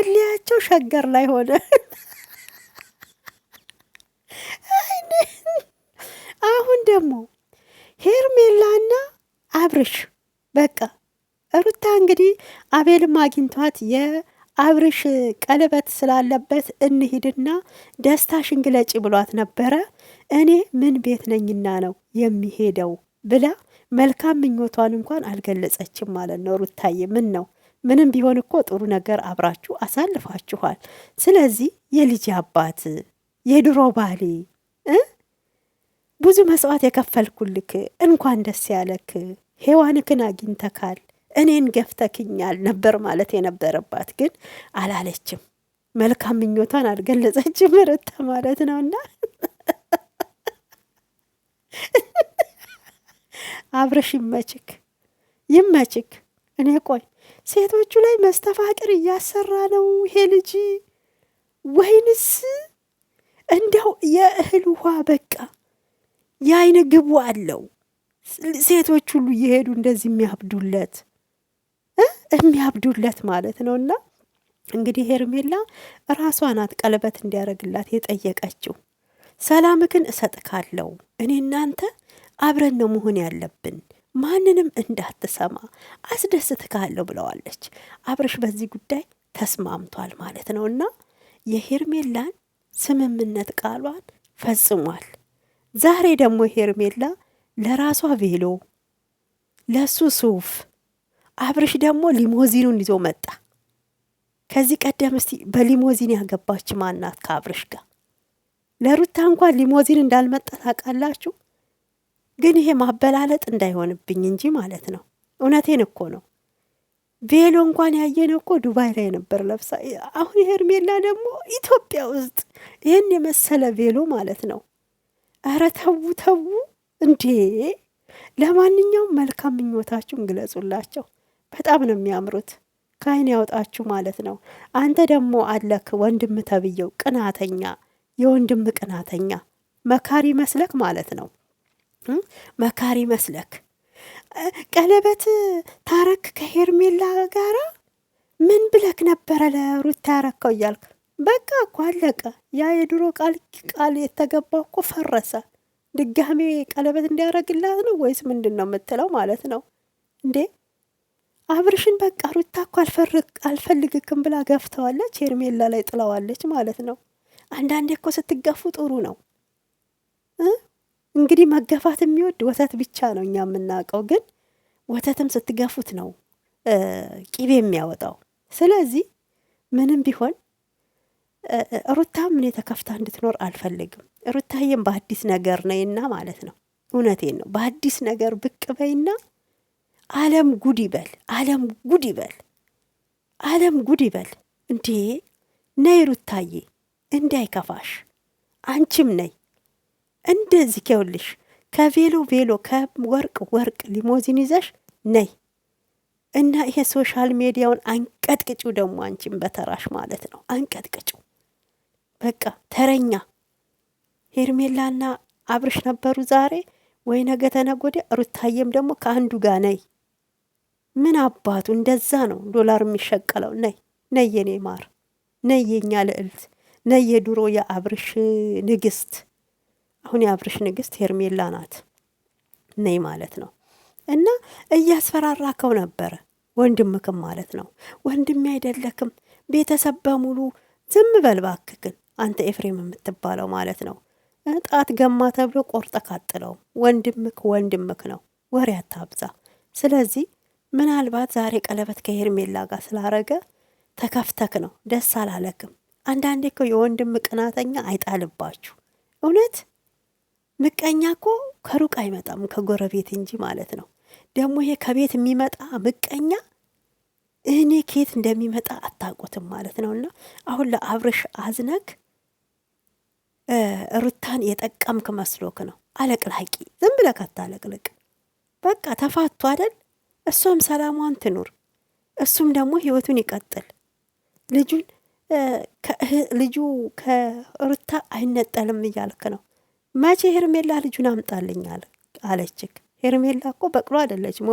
መለያቸው ሸገር ላይ ሆነ። አሁን ደግሞ ሄርሜላና አብርሽ በቃ ሩታ እንግዲህ አቤልም አግኝቷት የአብርሽ ቀለበት ስላለበት እንሂድና ደስታሽን ግለጪ ብሏት ነበረ። እኔ ምን ቤት ነኝና ነው የሚሄደው ብላ መልካም ምኞቷን እንኳን አልገለጸችም ማለት ነው። ሩታዬ ምን ነው ምንም ቢሆን እኮ ጥሩ ነገር አብራችሁ አሳልፋችኋል። ስለዚህ የልጅ አባት የድሮ ባሌ ብዙ መስዋዕት የከፈልኩልክ እንኳን ደስ ያለክ፣ ሔዋንክን አግኝተካል፣ እኔን ገፍተክኛል ነበር ማለት የነበረባት ግን አላለችም። መልካም ምኞቷን አልገለጸችም ሩታ ማለት ነውና አብረሽ ይመችክ ይመችክ። እኔ ቆይ ሴቶቹ ላይ መስተፋቅር እያሰራ ነው ይሄ ልጅ ወይንስ እንደው የእህል ውሃ በቃ የአይነ ግቡ አለው? ሴቶች ሁሉ እየሄዱ እንደዚህ የሚያብዱለት ማለት ነውና እንግዲህ ሄርሜላ ራሷ ናት ቀለበት እንዲያደርግላት የጠየቀችው። ሰላምክን እሰጥካለሁ፣ እኔ እናንተ አብረን ነው መሆን ያለብን፣ ማንንም እንዳትሰማ አስደስትካለሁ ብለዋለች። አብርሽ በዚህ ጉዳይ ተስማምቷል ማለት ነውና የሄርሜላን ስምምነት ቃሏን ፈጽሟል። ዛሬ ደግሞ ሄርሜላ ለራሷ ቬሎ፣ ለሱ ሱፍ፣ አብርሽ ደግሞ ሊሞዚኑን ይዞ መጣ። ከዚህ ቀደም እስቲ በሊሞዚን ያገባች ማናት ከአብርሽ ጋር? ለሩታ እንኳን ሊሞዚን እንዳልመጣ ታውቃላችሁ። ግን ይሄ ማበላለጥ እንዳይሆንብኝ እንጂ ማለት ነው። እውነቴን እኮ ነው። ቬሎ እንኳን ያየነው እኮ ዱባይ ላይ ነበር ለብሳ። አሁን ሄርሜላ ደግሞ ኢትዮጵያ ውስጥ ይህን የመሰለ ቬሎ ማለት ነው። ኧረ ተዉ ተዉ እንዴ! ለማንኛውም መልካም ምኞታችሁን ግለጹላቸው። በጣም ነው የሚያምሩት። ከአይን ያውጣችሁ ማለት ነው። አንተ ደግሞ አለክ ወንድም ተብየው ቅናተኛ፣ የወንድም ቅናተኛ መካሪ መስለክ ማለት ነው። መካሪ መስለክ ቀለበት ታረክ ከሄርሜላ ጋራ ምን ብለክ ነበረ ለሩታ ያረከው እያልክ በቃ እኮ አለቀ። ያ የድሮ ቃል የተገባው እኮ ፈረሰ። ድጋሜ ቀለበት እንዲያረግላት ነው ወይስ ምንድን ነው የምትለው ማለት ነው እንዴ? አብርሽን በቃ ሩታ እኮ አልፈልግክም ብላ ገፍተዋለች፣ ሄርሜላ ላይ ጥለዋለች ማለት ነው። አንዳንዴ እኮ ስትገፉ ጥሩ ነው። እንግዲህ መገፋት የሚወድ ወተት ብቻ ነው እኛ የምናውቀው፣ ግን ወተትም ስትገፉት ነው ቂቤ የሚያወጣው። ስለዚህ ምንም ቢሆን ሩታም እኔ ተከፍታ እንድትኖር አልፈልግም። ሩታዬም በአዲስ ነገር ነይና ማለት ነው። እውነቴን ነው። በአዲስ ነገር ብቅ በይና ዓለም ጉድ ይበል፣ ዓለም ጉድ ይበል፣ ዓለም ጉድ ይበል። እንዴ ነይ ሩታዬ፣ እንዳይከፋሽ አንቺም ነይ እንደዚህ ከውልሽ ከቬሎ ቬሎ ከወርቅ ወርቅ ሊሞዚን ይዘሽ ነይ እና ይሄ ሶሻል ሚዲያውን አንቀጥቅጩ። ደግሞ አንቺም በተራሽ ማለት ነው አንቀጥቅጩ። በቃ ተረኛ ሄርሜላና አብርሽ ነበሩ ዛሬ ወይ ነገ ተነገ ወዲያ። ሩታዬም ደግሞ ከአንዱ ጋር ነይ። ምን አባቱ እንደዛ ነው ዶላር የሚሸቀለው። ነይ ነይ የኔ ማር፣ ነይ የኛ ልዕልት፣ ነይ የድሮ የአብርሽ ንግስት። አሁን የአብርሽ ንግስት ሄርሜላ ናት። ነይ ማለት ነው። እና እያስፈራራከው ነበረ ወንድምክም ማለት ነው። ወንድሜ አይደለክም ቤተሰብ በሙሉ ዝም በል እባክህን አንተ ኤፍሬም የምትባለው ማለት ነው። ጣት ገማ ተብሎ ቆርጠ ካጥለው ወንድምክ ነው። ወሬ አታብዛ። ስለዚህ ምናልባት ዛሬ ቀለበት ከሄርሜላ ጋር ስላረገ ተከፍተክ ነው፣ ደስ አላለክም። አንዳንዴ እኮ የወንድም ቅናተኛ አይጣልባችሁ። እውነት ምቀኛ እኮ ከሩቅ አይመጣም ከጎረቤት እንጂ ማለት ነው። ደግሞ ይሄ ከቤት የሚመጣ ምቀኛ እኔ ከየት እንደሚመጣ አታውቁትም ማለት ነውና አሁን ለአብርሽ አዝነክ ሩታን የጠቀምክ መስሎክ ነው። አለቅላቂ ዝም ብለህ አታለቅልቅ። በቃ ተፋቱ አይደል? እሷም ሰላሟን ትኑር፣ እሱም ደግሞ ህይወቱን ይቀጥል። ልጁ ከሩታ አይነጠልም እያልክ ነው። መቼ ሄርሜላ ልጁን አምጣልኝ አለችክ? ሄርሜላ እኮ በቅሎ አይደለችም።